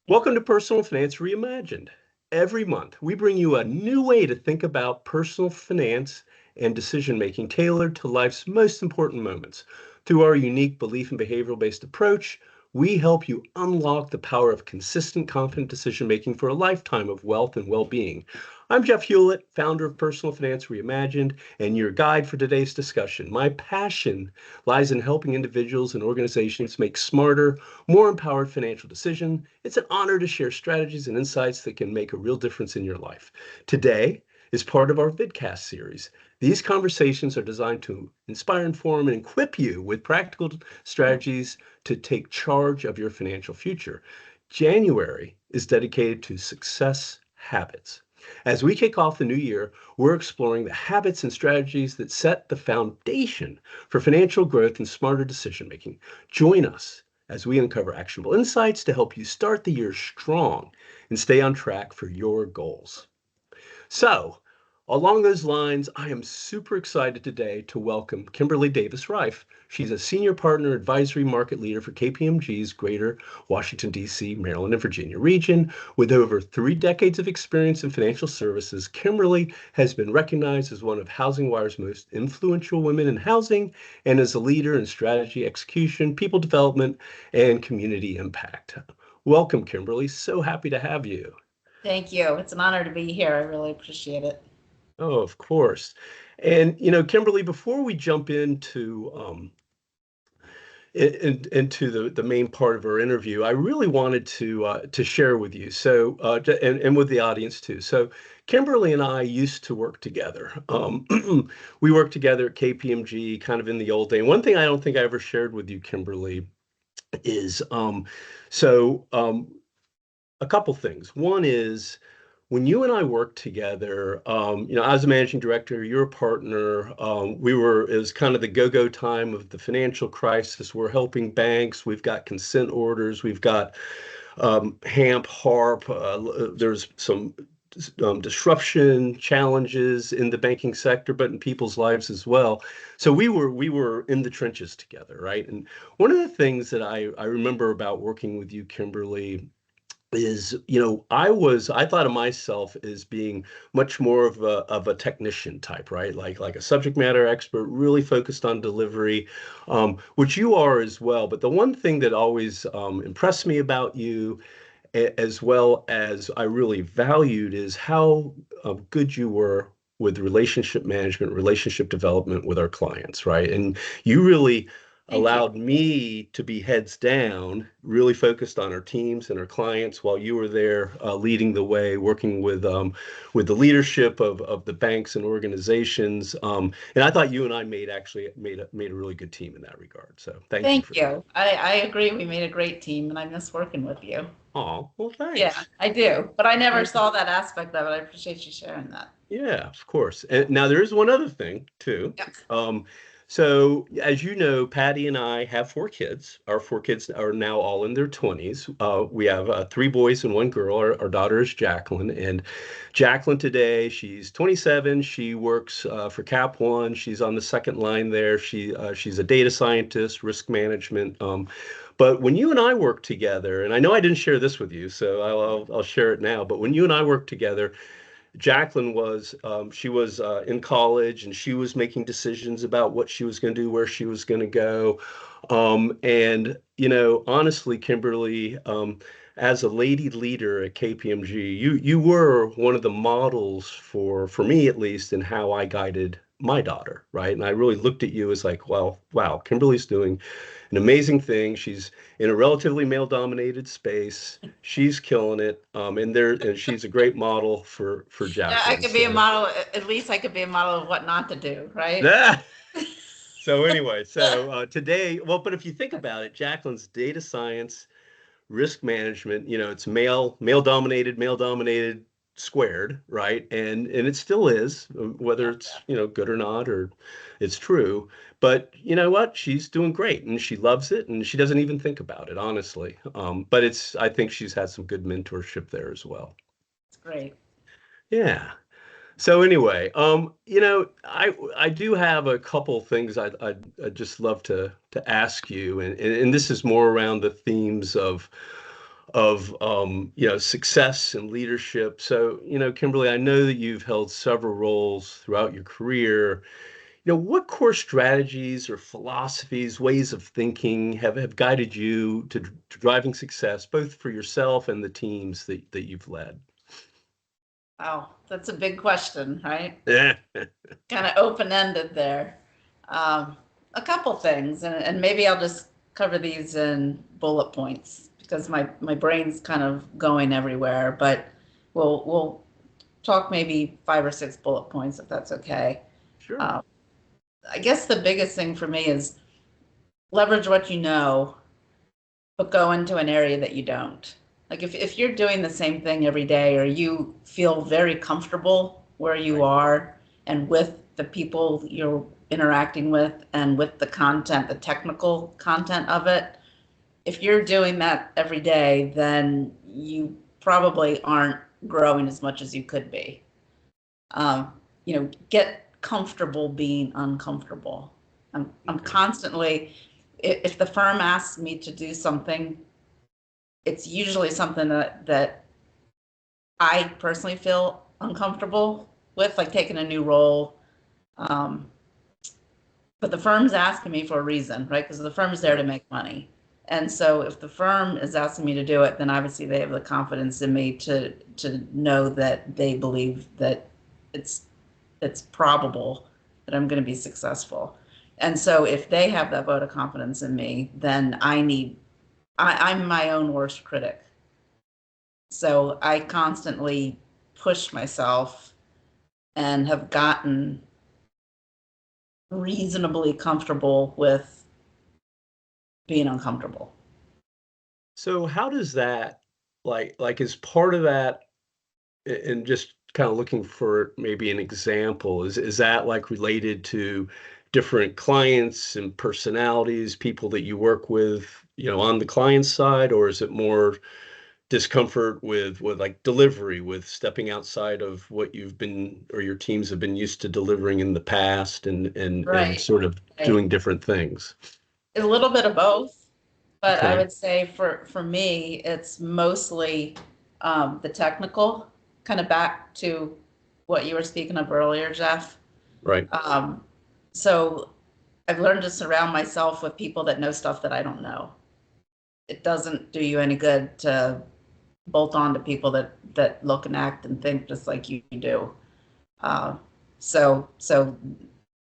Welcome to Personal Finance Reimagined. Every month, we bring you a new way to think about personal finance and decision making tailored to life's most important moments. Through our unique belief and behavioral based approach, we help you unlock the power of consistent, confident decision making for a lifetime of wealth and well being. I'm Jeff Hewlett, founder of Personal Finance Reimagined, and your guide for today's discussion. My passion lies in helping individuals and organizations make smarter, more empowered financial decisions. It's an honor to share strategies and insights that can make a real difference in your life. Today is part of our vidcast series. These conversations are designed to inspire, inform, and equip you with practical strategies to take charge of your financial future. January is dedicated to success habits. As we kick off the new year, we're exploring the habits and strategies that set the foundation for financial growth and smarter decision making. Join us as we uncover actionable insights to help you start the year strong and stay on track for your goals. So, along those lines, I am super excited today to welcome Kimberly Davis-Riffe. She's a senior partner advisory market leader for KPMG's Greater Washington, D.C., Maryland, and Virginia region. With over 3 decades of experience in financial services, Kimberly has been recognized as one of HousingWire's most influential women in housing and as a leader in strategy, execution, people development, and community impact. Welcome, Kimberly. So happy to have you. Thank you. It's an honor to be here. I really appreciate it. Oh, of course. And Kimberly, before we jump into the main part of our interview, I really wanted to share with you. So and with the audience too. So Kimberly and I used to work together. We worked together at KPMG, kind of in the old day. And one thing I don't think I ever shared with you, Kimberly, is so a couple things. One is when you and I worked together, I was a managing director, you're a partner. It was kind of the go-go time of the financial crisis. We're helping banks. We've got consent orders. We've got HAMP, HARP. There's some disruption challenges in the banking sector, but in people's lives as well. So we were in the trenches together, right? And one of the things that I remember about working with you, Kimberly, is I thought of myself as being much more of a technician type, right? Like a subject matter expert, really focused on delivery, which you are as well. But the one thing that always impressed me about you, as well as I really valued, is how good you were with relationship management, relationship development with our clients, right? And you really Thank you. allowed me to be heads down, really focused on our teams and our clients while you were there leading the way, working with the leadership of the banks and organizations. And I thought you and I made a really good team in that regard. So thank you Thank for that. you. I agree. We made a great team and I miss working with you. Oh, well, Yeah, thanks. I do. But I never Thank you. saw that aspect of it. I appreciate you sharing that. Yeah, of course. And now there is one other thing too. Yep. Um, so as you know, Patty and I have 4 kids. Our 4 kids are now all in their 20s. We have 3 boys and 1 girl. Our daughter is Jacquelyn, and Jacquelyn today, she's 27. She works for Cap One. She's on the second line there. She's a data scientist, risk management. But when you and I worked together, and I know I didn't share this with you, so I'll share it now. But when you and I worked together, Jacquelyn she was in college and she was making decisions about what she was going to do, where she was going to go. And, honestly, Kimberly, as a lady leader at KPMG, you were one of the models for me at least, in how I guided my daughter, right? And I really looked at you as like, well, wow, Kimberly's doing an amazing thing. She's in a relatively male-dominated space. She's killing it, and she's a great model for Yeah, I Jacquelyn. could be a So, model. At least I could be a model of what not to do, right? ah! So anyway, today, well, but if you think about it, Jacquelyn's data science, risk management, it's male dominated squared, right? And it still is, whether Yeah. it's, good or not, or it's true. But you know what? She's doing great and she loves it and she doesn't even think about it, honestly. But I think she's had some good mentorship there as well. It's great. Yeah. So anyway, I do have a couple things I'd just love to ask you, and this is more around the themes of of success and leadership. So, Kimberly, I know that you've held several roles throughout your career. What core strategies or philosophies, ways of thinking have guided you to driving success, both for yourself and the teams that you've led? Oh, that's a big question, right? Yeah. Kind of open-ended there. Um, a couple things, and maybe I'll just cover these in bullet points because my brain's kind of going everywhere, but we'll talk maybe 5 or 6 bullet points if that's okay. Sure. Um, I guess the biggest thing for me is leverage what you know, but go into an area that you don't. Like if you're doing the same thing every day or you feel very comfortable where you Right. are and with the people you're interacting with and with the content, the technical content of it, if you're doing that every day, then you probably aren't growing as much as you could be. Get comfortable being uncomfortable. I'm Okay. constantly, if the firm asks me to do something, it's usually something that I personally feel uncomfortable with, like taking a new role. Um, but the firm's asking me for a reason, right? Because the firm is there to Right. make money. And so if the firm is asking me to do it, then obviously they have the confidence in me to know that they believe that it's it's probable that I'm going to be successful. And so if they have that vote of confidence in me, then I'm my own worst critic. So I constantly push myself and have gotten reasonably comfortable with being uncomfortable. So how does that like is part of that and just kind of looking for maybe an example, is that like related to different clients and personalities, people that you work with, on the client side, or is it more discomfort with like delivery, with stepping outside of what you've been or your teams have been used to delivering in the past and Right. sort of Right. doing different things? A little bit of both, but I Okay. would say for me, it's mostly the technical, kind of back to what you were speaking of earlier, Jeff. Right. Um, so I've learned to surround myself with people that know stuff that I don't know. It doesn't do you any good to bolt on to people that look and act and think just like you do. Uh, so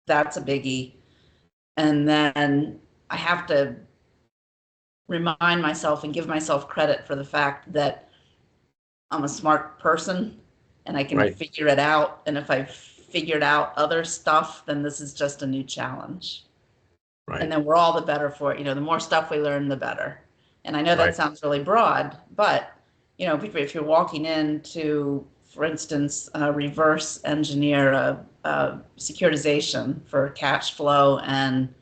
that's a biggie. And then I have to remind myself and give myself credit for the fact that I'm a smart person and I can Right. figure it out. And if I've figured out other stuff, then this is just a new challenge. And Right. then we're all the better for it. The more stuff we learn, the better. And I know that Right. sounds really broad, but if you're walking into, for instance, reverse engineer a securitization for cash flow and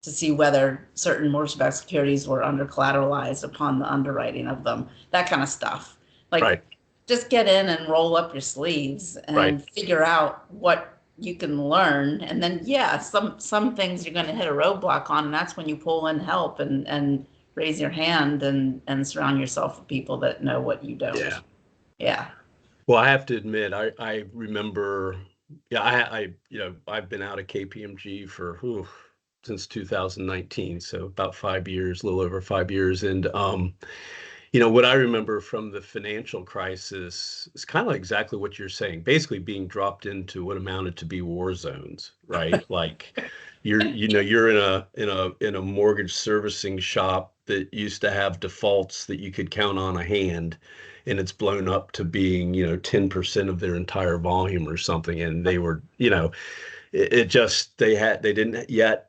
to see whether certain mortgage-backed securities were under collateralized upon the underwriting of them, that kind of stuff. Like, Right. just get in and roll up your sleeves Right. and figure out what you can learn. And then, yeah, some things you're going to hit a roadblock on, and that's when you pull in help and raise your hand and surround yourself with people that know what you don't. Yeah. Yeah. Well, I have to admit, I remember, yeah, I've been out of KPMG for since 2019, so about 5 years, a little over 5 years, and what I remember from the financial crisis is kind of exactly what you're saying. Basically, being dropped into what amounted to be war zones, right? Like you're in a mortgage servicing shop that used to have defaults that you could count on a hand, and it's blown up to being 10% of their entire volume or something. And they were, it just they didn't yet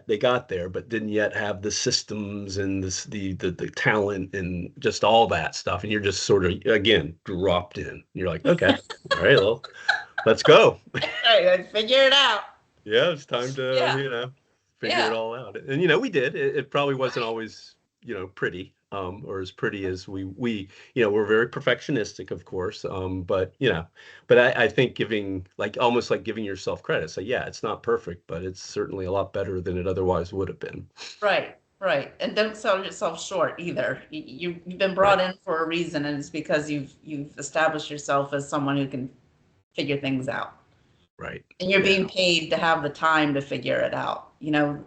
they got there, but didn't yet have the systems and the talent and just all that stuff. And you're just sort of again dropped in. You're like, okay, all right, well, let's go. I figure it out. Yeah, it's time to, Yeah. figure it Yeah. all out. And we did. It probably wasn't Right. always, pretty, or as pretty as we're very perfectionistic, of course. But I think giving like almost like giving yourself credit. So yeah, it's not perfect, but it's certainly a lot better than it otherwise would have been. Right. Right. And don't sell yourself short either. You've been brought in for a reason, and it's because you've established yourself as someone who can figure things out. Right. And you're Yeah. being paid to have the time to figure it out.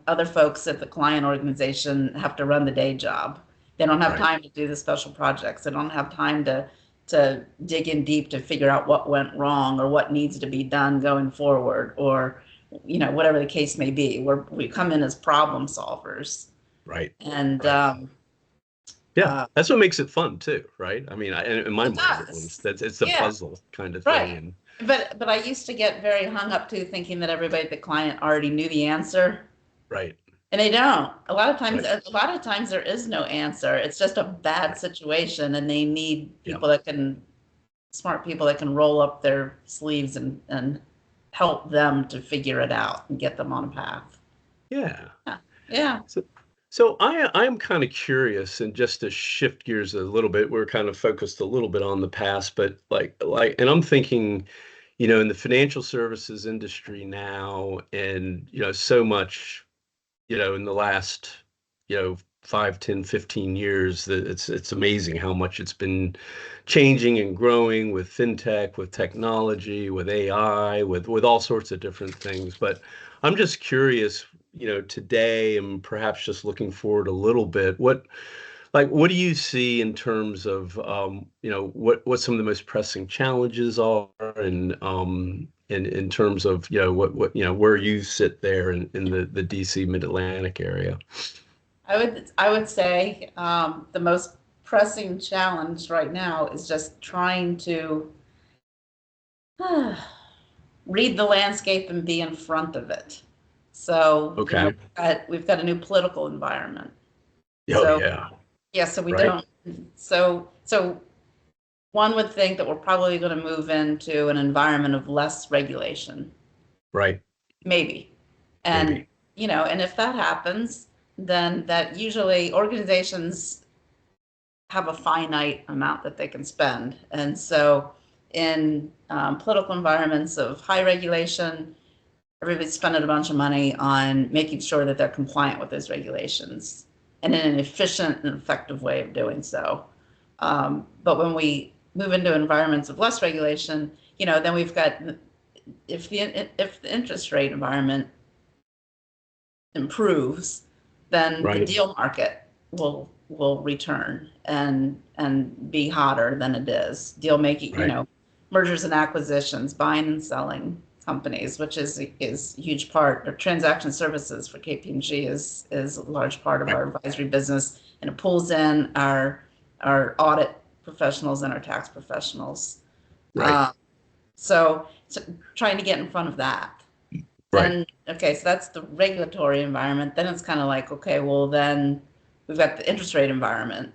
Other folks at the client organization have to run the day job. They don't have Right. time to do the special projects. They don't have time to dig in deep to figure out what went wrong or what needs to be done going forward, or whatever the case may be. We come in as problem solvers. Right. And Right. Yeah, that's what makes it fun too, right? I mean, in my it mind at does. least, it's the Yeah, puzzle kind of thing. right. And But I used to get very hung up too, thinking that everybody at the client already knew the answer. right. And they don't. Right. A lot of times there is no answer. It's just a bad situation, and they need Yeah. smart people that can roll up their sleeves and help them to figure it out and get them on a path. Yeah. Yeah. Yeah. So I'm kind of curious, and just to shift gears a little bit, we're kind of focused a little bit on the past, but and I'm thinking, in the financial services industry now, and so much, in the last, 5, 10, 15 years, that it's amazing how much it's been changing and growing with fintech, with technology, with AI, with all sorts of different things. But I'm just curious, today, and perhaps just looking forward a little bit, what do you see in terms of what some of the most pressing challenges are, and in terms of where you sit there in the DC Mid-Atlantic area. I would say the most pressing challenge right now is just trying to read the landscape and be in front of it. So, Okay. we've got a new political environment. Oh So, yeah. yeah, so we Right. don't, so one would think that we're probably going to move into an environment of less regulation, Right. maybe. And, Maybe. and if that happens, then that usually organizations have a finite amount that they can spend. And so in political environments of high regulation, everybody's spending a bunch of money on making sure that they're compliant with those regulations and in an efficient and effective way of doing so. But when we move into environments of less regulation, then we've got, if the interest rate environment improves, then the Right. deal market will return and be hotter than it is. Deal making, Right. mergers and acquisitions, buying and selling companies, which is a huge part of transaction services for KPMG is a large part of Right. our advisory business, and it pulls in our audit professionals and our tax professionals. Right. So trying to get in front of that. Right. Then, okay, so that's the regulatory environment. Then it's kind of like, okay, well, then we've got the interest rate environment.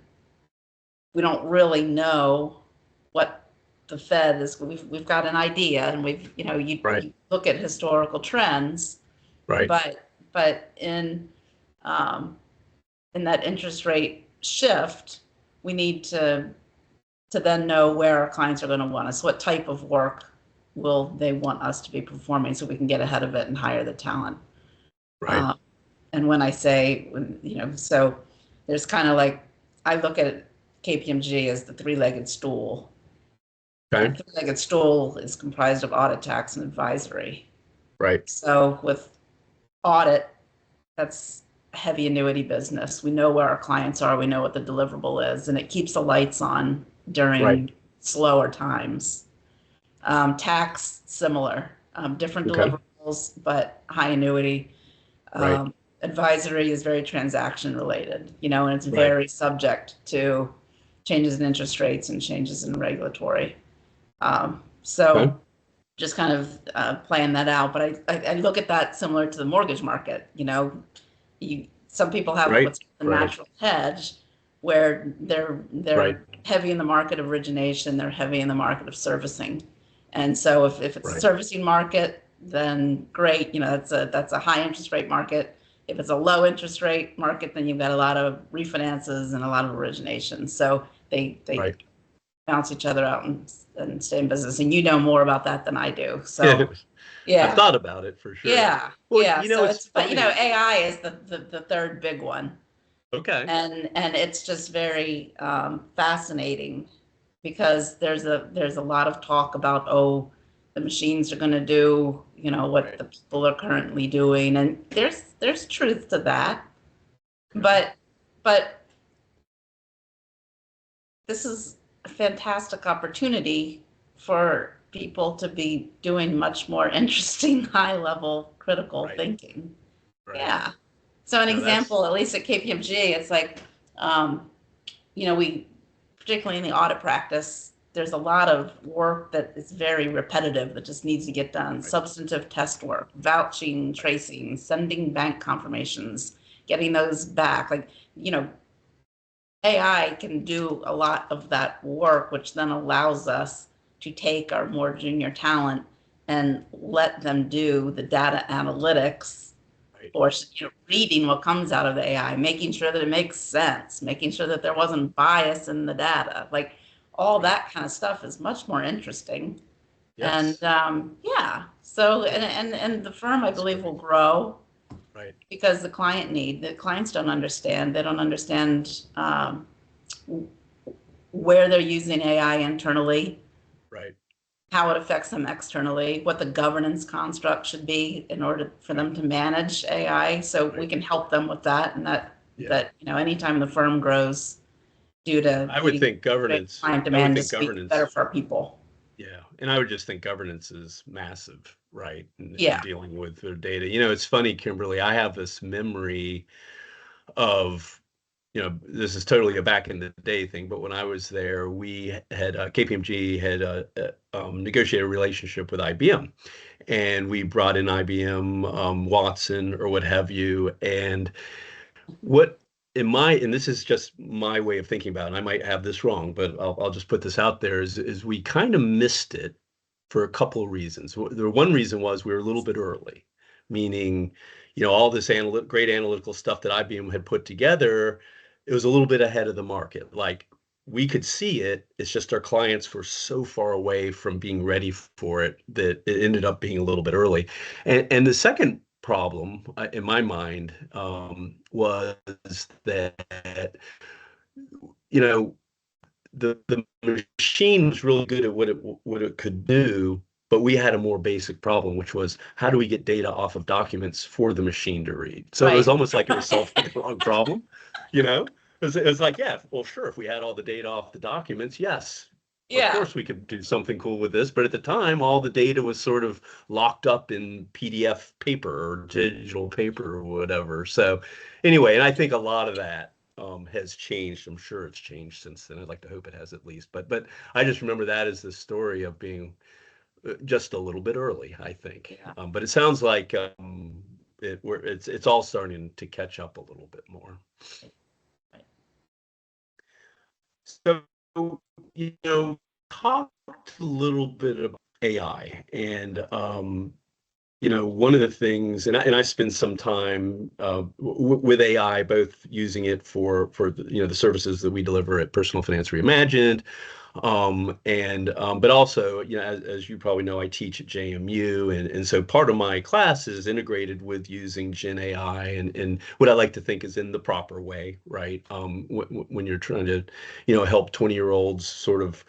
We don't really know what the Fed is. We've got an idea, and Right. you look at historical trends, Right. but um, in that interest rate shift, we need to then know where our clients are going to want us. What type of work will they want us to be performing, so we can get ahead of it and hire the talent. Right. And when I say, so there's kind of like, I look at KPMG as the three-legged stool. Okay. And three-legged stool is comprised of audit, tax, and advisory. Right. So with audit, that's heavy annuity business. We know where our clients are. We know what the deliverable is, and it keeps the lights on during Right. slower times. Tax, similar, different Okay. deliverables, but high annuity. Right. Advisory is very transaction related, and it's Right. very subject to changes in interest rates and changes in regulatory. Okay. So just kind of playing that out. But I look at that similar to the mortgage market. Some people have Right. what's the Right. natural hedge, where they're Right. heavy in the market of origination, they're heavy in the market of servicing. And so if it's a Right. servicing market, then great, that's a high interest rate market. If it's a low interest rate market, then you've got a lot of refinances and a lot of origination. So they Right. bounce each other out and stay in business. And you know more about that than I do. Yeah. So I've yeah, thought about it for sure. yeah, Well, yeah. So it's but funny. AI is the third big one. Okay. And it's just very fascinating because there's a lot of talk about, oh, the machines are going to do, what Right. the people are currently doing, and there's truth to that, Yeah. but this is a fantastic opportunity for people to be doing much more interesting high level critical Right. thinking. Right. Yeah. So an No, that's example, at least at KPMG, it's like, um, we, particularly in the audit practice, there's a lot of work that is very repetitive that just needs to get done. right. Substantive test work, vouching, Right. tracing, sending bank confirmations, getting those back. Like, AI can do a lot of that work, which then allows us to take our more junior talent and let them do the data analytics, Right. or reading what comes out of the AI, making sure that it makes sense, making sure that there wasn't bias in the data. Like, all Right. that kind of stuff is much more interesting. And Yes. yeah, so Yeah. and the firm, I That's believe, will great. grow Right. because the clients don't understand. They don't understand where they're using AI internally, Right. how it affects them externally, what the governance construct should be in order for Right. them to manage AI. So we Right. can help them with that, and Yeah. anytime the firm grows due Yeah. to I would meeting think governance, client I would demand, think just be better governance, for our people. yeah. And I would just think governance is massive, right? In Yeah. dealing with their data. It's funny, Kimberly, I have this memory of, this is totally a back in the day thing, but when I was there, we had KPMG had negotiated a relationship with IBM, and we brought in IBM, Watson, or what have you. And what and this is just my way of thinking about it, and I might have this wrong, but I'll just put this out there, is we kind of missed it for a couple of reasons. The one reason was we were a little bit early, meaning, all this great analytical stuff that IBM had put together, it was a little bit ahead of the market. Like, we could see it, it's just our clients were so far away from being ready for it that it ended up being a little bit early. And the second problem, in my mind, was that, you know, the machine was really good at what it could do, but we had a more basic problem, which was, how do we get data off of documents for the machine to read? So it was Right. almost like it was solving the wrong problem, you know? It was like, yeah, well, sure, if we had all the data off the documents, yes, of Yeah. course we could do something cool with this. But at the time, all the data was sort of locked up in PDF paper or digital paper or whatever. So anyway, and I think a lot of that has changed. I'm sure it's changed since then. I'd like to hope it has, at least. But I just remember that as the story of being just a little bit early, I think. Yeah. But it sounds like it's all starting to catch up a little bit more. Right. So, talked a little bit about AI, and one of the things, and I spend some time with AI, both using it for the services that we deliver at Personal Finance Reimagined, and but also, as you probably know, I teach at JMU, and so part of my class is integrated with using Gen AI, and what I like to think is in the proper way, right? When you're trying to, help 20-year-olds sort of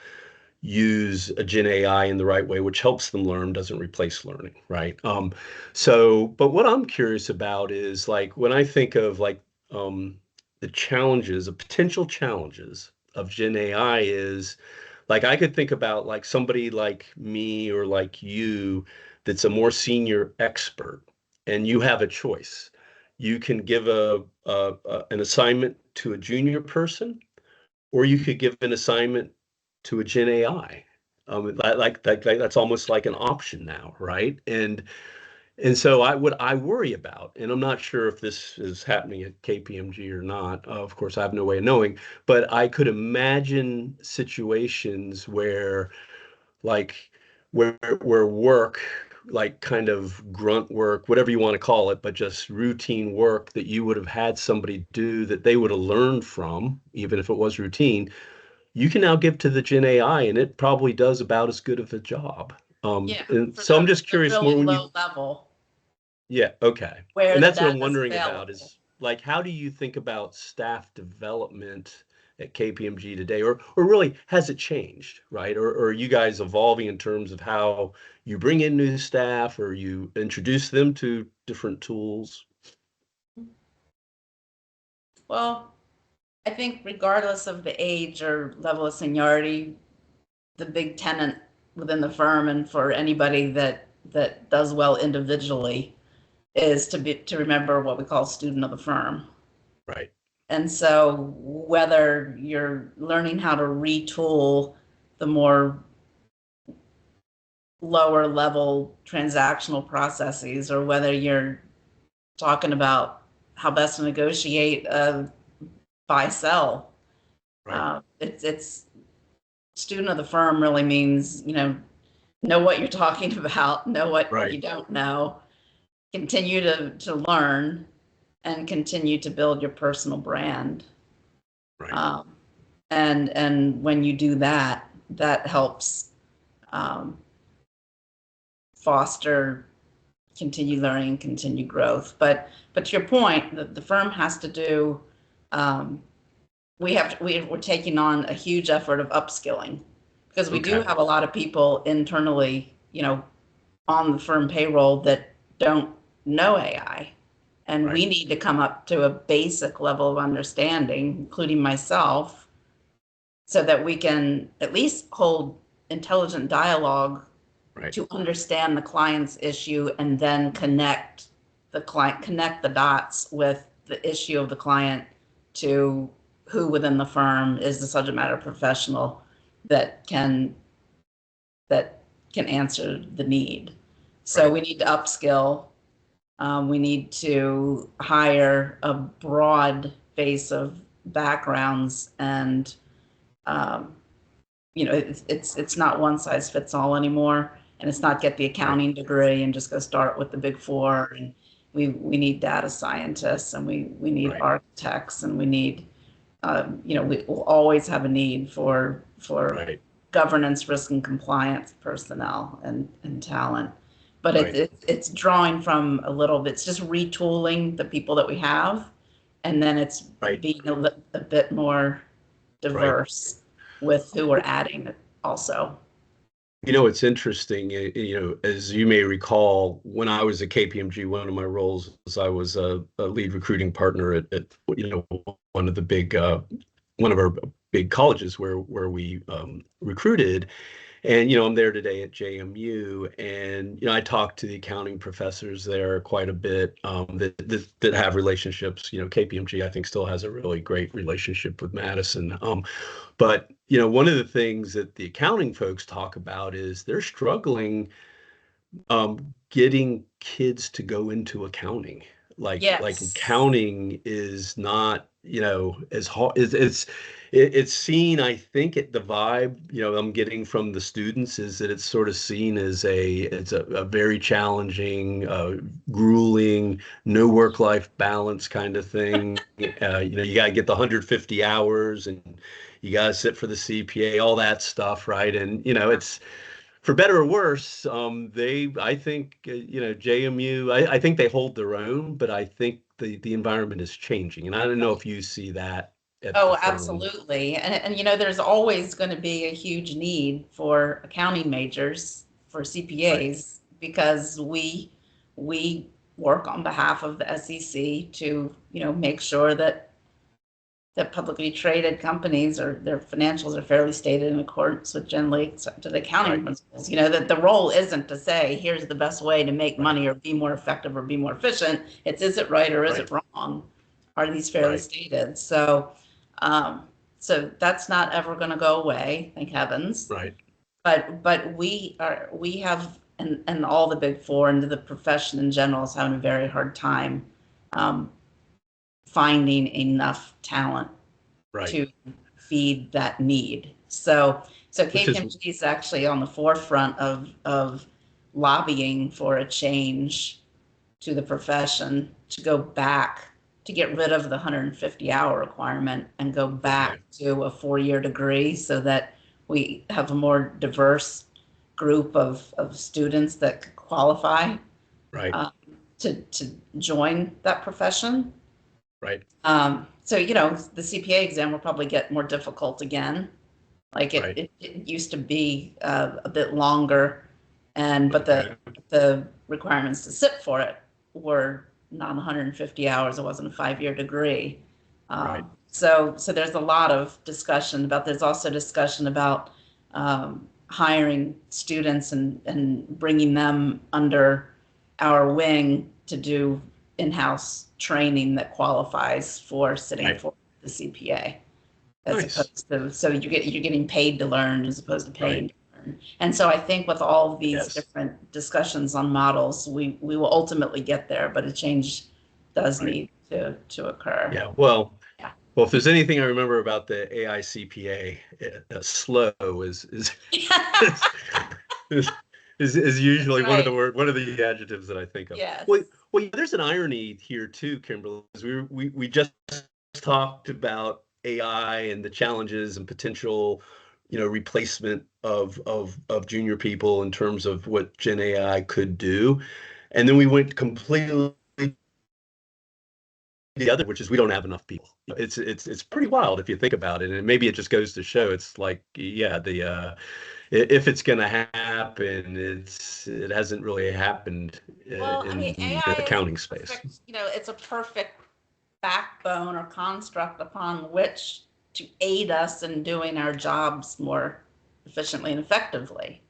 use a Gen AI in the right way, which helps them learn, doesn't replace learning, right? But what I'm curious about is, like, when I think of, like, the challenges, the potential challenges of Gen AI is, like, I could think about, like, somebody like me or like you that's a more senior expert, and you have a choice. You can give an assignment to a junior person, or you could give an assignment to a Gen AI. That's almost like an option now, right? And so what I worry about, and I'm not sure if this is happening at KPMG or not. Of course, I have no way of knowing, but I could imagine situations where, like, where work, like, kind of grunt work, whatever you want to call it, but just routine work that you would have had somebody do, that they would have learned from, even if it was routine, you can now give to the Gen AI, and it probably does about as good of a job. Yeah. And For so I'm just the curious more really when low you, level yeah, okay. where And the that's what data I'm is wondering about available. is, like how do you think about staff development at KPMG today, or really has it changed, right? Or are you guys evolving in terms of how you bring in new staff or you introduce them to different tools? Well, I think regardless of the age or level of seniority, the big tenet within the firm and for anybody that does well individually is to remember what we call student of the firm. Right, And so whether you're learning how to retool the more lower level transactional processes, or whether you're talking about how best to negotiate a buy sell, right, it's student of the firm really means, know what you're talking about, know what right, you don't know, continue to learn, and continue to build your personal brand. right, Um, and when you do that, that helps um, foster continued learning, continued growth. But to your point, the firm has to do. Um, we're taking on a huge effort of upskilling, because we do okay, have a lot of people internally, on the firm payroll that don't know AI. And right, we need to come up to a basic level of understanding, including myself, so that we can at least hold intelligent dialogue right, to understand the client's issue, and then connect the dots with the issue of the client to who within the firm is the subject matter professional that can answer the need. So right, we need to upskill. We need to hire a broad base of backgrounds, and um, it's not one size fits all anymore, and it's not get the right, accounting degree and just go start with the big four. And we need data scientists, and we need right, architects, and we need we will always have a need for right, governance, risk, and compliance personnel and talent. But right, it's drawing from a little bit. It's just retooling the people that we have, and then it's right, being a bit more right. diverse with who we're adding also. It's interesting, as you may recall, when I was at KPMG, one of my roles was I was a lead recruiting partner at one of the big one of our big colleges where we recruited. And, I'm there today at JMU, and, I talk to the accounting professors there quite a bit, that have relationships. KPMG, I think, still has a really great relationship with Madison. But, one of the things that the accounting folks talk about is they're struggling getting kids to go into accounting. Like Yes. accounting is not, as hard as it's seen. I think the vibe, I'm getting from the students is that it's sort of seen as a very challenging, grueling, no work-life balance kind of thing. You got to get the 150 hours, and you got to sit for the CPA, all that stuff, right? And it's for better or worse, I think, JMU, I think they hold their own, but I think the environment is changing. And I don't know if you see that at the Oh, firm. absolutely. And there's always going to be a huge need for accounting majors, for Right, CPAs, because we work on behalf of the SEC to, make sure that publicly traded companies, or their financials, are fairly stated in accordance with generally accepted accounting right, principles. That the role isn't to say, here's the best way to make right, money or be more effective or be more efficient. It's, is it right or is right, it wrong? Are these fairly right, stated? Um, so that's not ever going to go away, thank heavens. right, But we have, and all the big four and the profession in general is having a very hard time um, finding enough talent right. to feed that need. So Which is KPMG is actually on the forefront of lobbying for a change to the profession, to go back, to get rid of the 150-hour requirement and go back okay, to a 4-year degree, so that we have a more diverse group of students that could qualify right, uh, to join that profession. Right. So, the CPA exam will probably get more difficult again. Like Right. it used to be a bit longer, but Okay. the requirements to sit for it were not 150 hours. It wasn't a 5-year degree. Right. So there's a lot of discussion about. There's also discussion about hiring students and bringing them under our wing to do in-house training that qualifies for sitting Right. for the CPA, as Nice. opposed to, so you're getting paid to learn as opposed to paying Right. to learn. And so I think with all of these Yes. different discussions on models, we will ultimately get there, but a change does Right. need to occur. Yeah. Well, Yeah. well, if there's anything I remember about the AI CPA, slow is, is, is That's usually right. one of the adjectives that I think of. Yes. Well, there's an irony here too, Kimberly. We just talked about AI and the challenges and potential, replacement of junior people in terms of what Gen AI could do, and then we went completely the other, which is we don't have enough people. It's pretty wild if you think about it, and maybe it just goes to show it's like, yeah, if it's going to happen, it hasn't really happened Well, I mean, in the AI is a accounting space. perfect, it's a perfect backbone or construct upon which to aid us in doing our jobs more efficiently and effectively.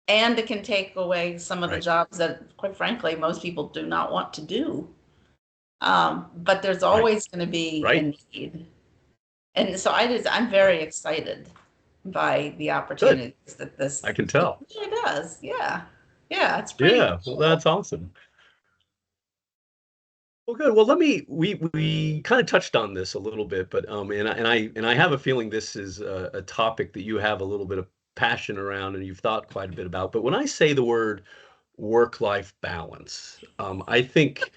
And it can take away some of the Right. jobs that, quite frankly, most people do not want to do. But there's Right. always going to be a Right. need. And so I'm Right. very excited by the Good. opportunities that I can it tell. really does. Yeah. Yeah, it's pretty Yeah. Well, cool. that's awesome. Well, good. Well, we kind of touched on this a little bit, but and I have a feeling this is a topic that you have a little bit of passion around and you've thought quite a bit about. But when I say the word work-life balance, I think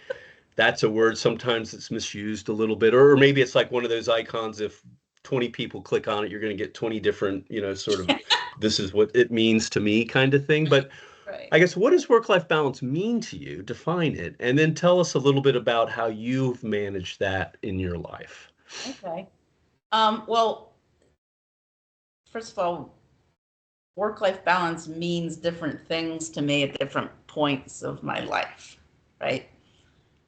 that's a word sometimes that's misused a little bit, or maybe it's like one of those icons. If 20 people click on it, you're going to get 20 different, sort of this is what it means to me kind of thing. But Right. I guess what does work-life balance mean to you? Define it, and then tell us a little bit about how you've managed that in your life. Okay. Well, first of all, work-life balance means different things to me at different points of my life, right?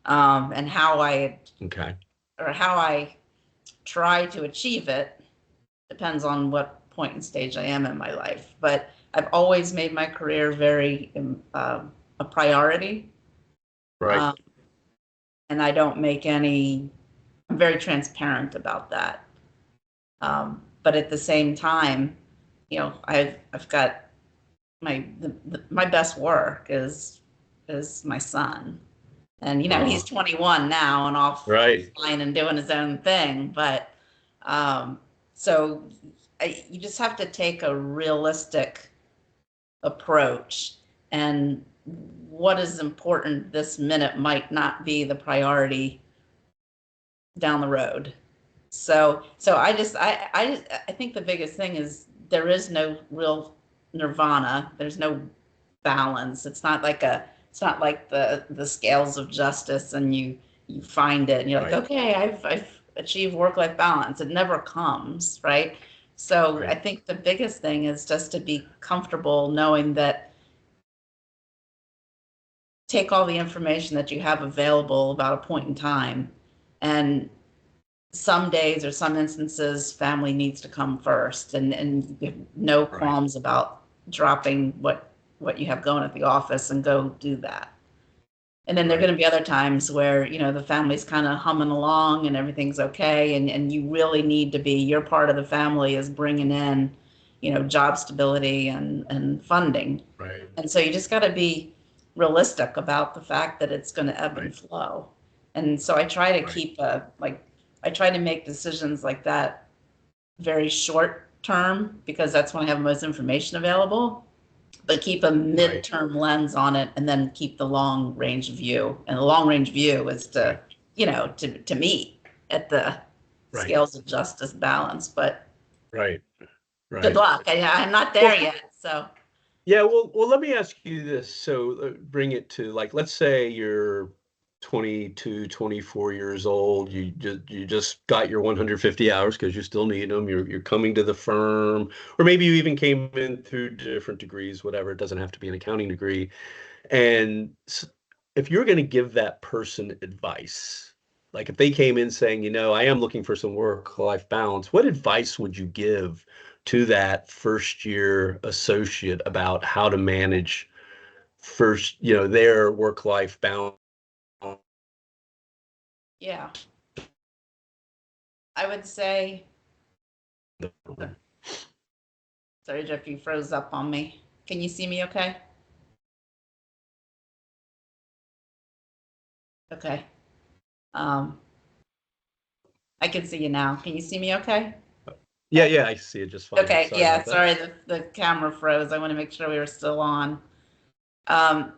And Okay. how I try to achieve it depends on what point and stage I am in my life. But I've always made my career very a priority, Right. um, and I don't make any. I'm very transparent about that. But at the same time, I've got my best work is my son, and he's Uh-huh. 21 now and off Right. flying and doing his own thing. But so you just have to take a realistic approach, and what is important this minute might not be the priority down the road. So I think the biggest thing is there is no real nirvana. There's no balance. It's not like the scales of justice and you find it and you're like, Right. okay, I've achieved work-life balance. It never comes, right? So I Right. think the biggest thing is just to be comfortable knowing that take all the information that you have available about a point in time, and some days or some instances family needs to come first, and you have no Right. qualms about dropping what you have going at the office and go do that. And then there are Right. going to be other times where the family's kind of humming along and everything's okay, and you really need to be, your part of the family is bringing in job stability and funding. Right. And so you just got to be realistic about the fact that it's going to ebb and Right. flow. And so I try to Right. I try to make decisions like that very short term, because that's when I have most information available, but keep a Right. midterm lens on it and then keep the long range view. And the long range view is Right. to meet at the Right. scales of justice balance. But Right. good Right. luck. I'm not there Well, yet. So yeah, well, let me ask you this. So bring it to, like, let's say you're 22, 24 years old. You just got your 150 hours because you still need them. You're coming to the firm, or maybe you even came in through different degrees, whatever. It doesn't have to be an accounting degree. And if you're going to give that person advice, like if they came in saying, I am looking for some work-life balance, what advice would you give to that first year associate about how to manage first, their work-life balance? Yeah, I would say, sorry, Jeff, you froze up on me. Can you see me okay? Okay. I can see you now. Can you see me okay? Yeah, I see it just fine. Okay, Sorry yeah, about that. sorry, the camera froze. I want to make sure we were still on. Um,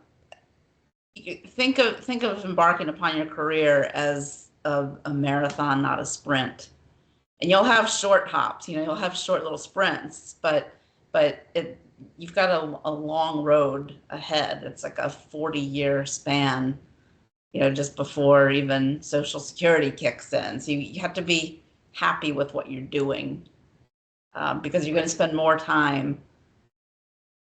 think of embarking upon your career as a marathon, not a sprint. And you'll have short hops, you'll have short little sprints, but you've got a long road ahead. It's like a 40-year span, just before even Social Security kicks in. So you have to be happy with what you're doing, because you're going to spend more time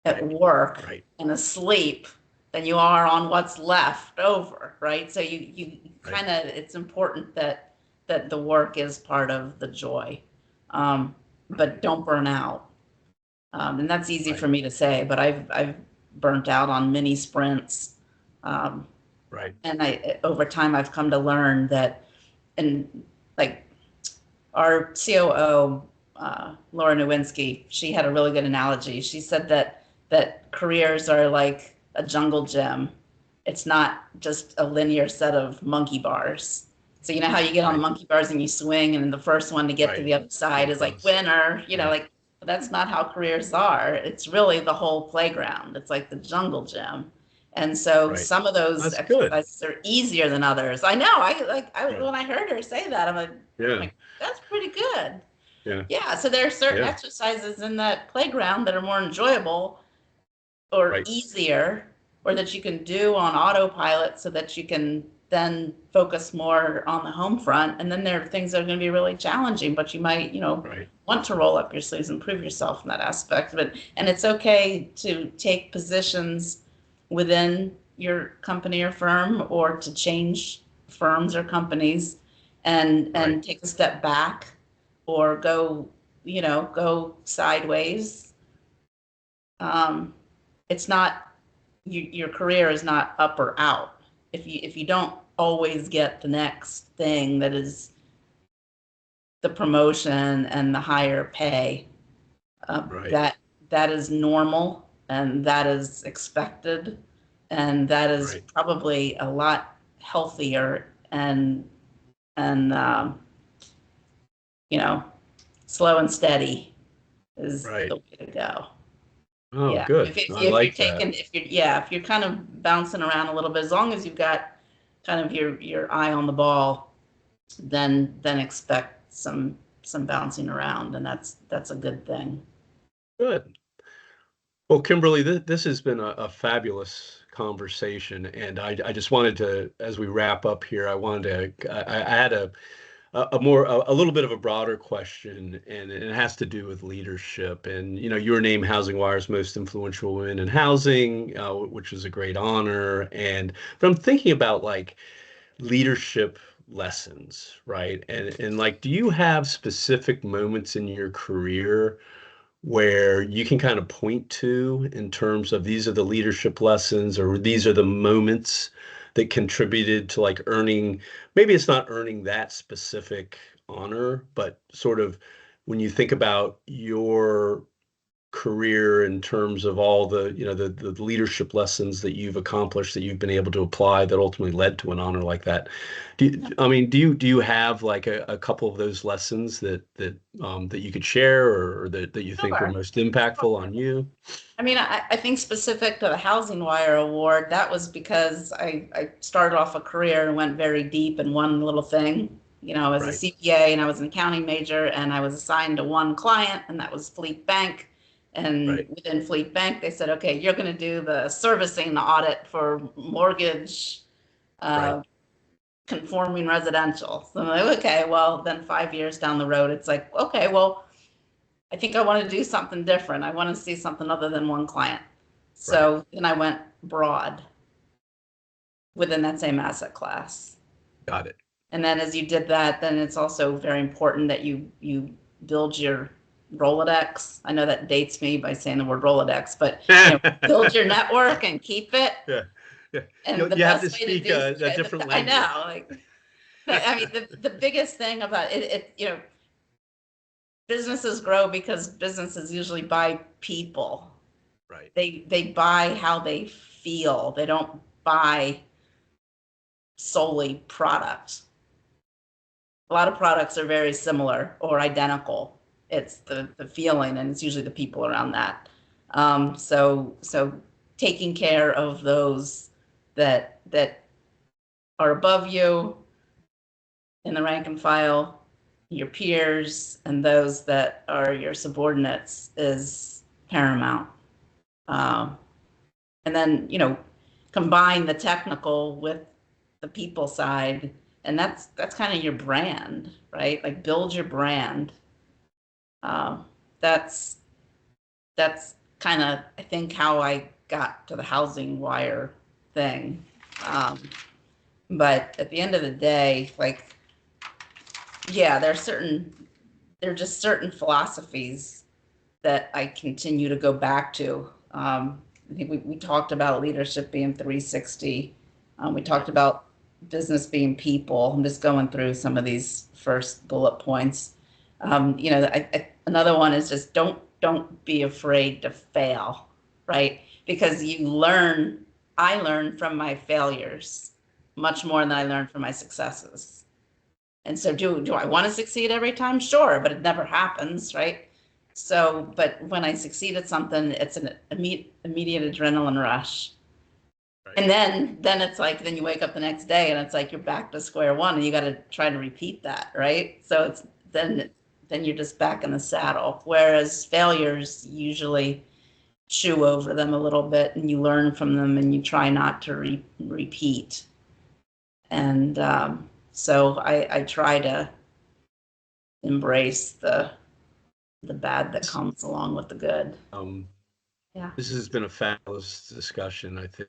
at work and asleep than you are on what's left over, right? So you kind of, it's important that the work is part of the joy, but don't burn out. And that's easy for me to say, but I've burnt out on mini sprints. And over time I've come to learn that, and like our COO, Laura Nowinski, she had a really good analogy. She said that careers are like a jungle gym. It's not just a linear set of monkey bars. So you know how you get on the monkey bars and you swing, and the first one to get to the other side is like winner, like that's not how careers are. It's really the whole playground. It's like the jungle gym. And so some of those exercises are easier than others. I know. When I heard her say that, I'm like, that's pretty good. Yeah. So there are certain exercises in that playground that are more enjoyable or easier, or that you can do on autopilot so that you can then focus more on the home front. And then there are things that are going to be really challenging, but you might, want to roll up your sleeves and prove yourself in that aspect. And it's okay to take positions within your company or firm, or to change firms or companies and take a step back, or go sideways. It's not, your career is not up or out. If you don't always get the next thing that is the promotion and the higher pay, that is normal, and that is expected, and that is probably a lot healthier, and slow and steady is the way to go. Oh, good. I like that. If you're kind of bouncing around a little bit, as long as you've got kind of your eye on the ball, then expect some bouncing around, and that's a good thing. Good. Well, Kimberly, this has been a fabulous conversation, and I just wanted to, as we wrap up here, I had a little bit of a broader question, and it has to do with leadership. And you were named HousingWire's most influential women in housing, which is a great honor. But I'm thinking about like leadership lessons, right? And like, do you have specific moments in your career where you can kind of point to in terms of these are the leadership lessons, or these are the moments that contributed to like earning, maybe it's not earning that specific honor, but sort of when you think about your career in terms of all the, the leadership lessons that you've accomplished, that you've been able to apply, that ultimately led to an honor like that. Do you have like a couple of those lessons that you could share, or that you think were most impactful on you? I mean, I think specific to the HousingWire award, that was because I started off a career and went very deep in one little thing. I was a CPA, and I was an accounting major, and I was assigned to one client, and that was Fleet Bank. And within Fleet Bank, they said, okay, you're going to do the servicing audit for mortgage conforming residential. So I'm like, okay, well, then 5 years down the road, it's like, okay, well, I think I want to do something different. I want to see something other than one client. So then I went broad within that same asset class. Got it. And then as you did that, then it's also very important that you build your Rolodex. I know that dates me by saying the word Rolodex, but build your network and keep it. Yeah. Yeah. And the you have best to way speak to do a different language. I know. Like, I mean, the biggest thing about it, businesses grow because businesses usually buy people. Right. They buy how they feel. They don't buy solely products. A lot of products are very similar or identical. It's the feeling, and it's usually the people around that. So taking care of those that are above you in the rank and file, your peers, and those that are your subordinates is paramount. And then, combine the technical with the people side, and that's kind of your brand, right? Like, build your brand. That's kind of, I think, how I got to the HousingWire thing. But at the end of the day, like, yeah, there are just certain philosophies that I continue to go back to. I think we talked about leadership being 360. We talked about business being people. I'm just going through some of these first bullet points. Another one is just don't be afraid to fail, right? Because I learn from my failures much more than I learn from my successes. And so do I want to succeed every time? Sure, but it never happens, right? So, but when I succeed at something, it's an immediate adrenaline rush. Right. And then it's like, then you wake up the next day and it's like you're back to square one and you got to try to repeat that, right? So it's then you're just back in the saddle. Whereas failures usually chew over them a little bit and you learn from them and you try not to repeat. And so I try to embrace the bad that comes along with the good. Yeah. This has been a fabulous discussion. I think,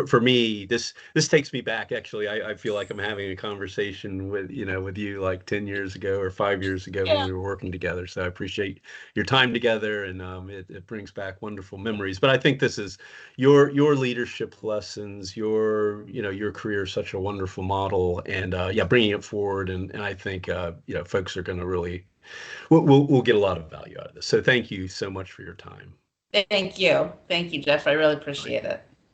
for me, this takes me back. Actually, I feel like I'm having a conversation with you like 10 years ago or 5 years ago when we were working together. So I appreciate your time together, and it brings back wonderful memories. But I think this is your leadership lessons, your career is such a wonderful model, and bringing it forward. And I think folks are going to really we'll get a lot of value out of this. So thank you so much for your time. Thank you, Jeff. I really appreciate it.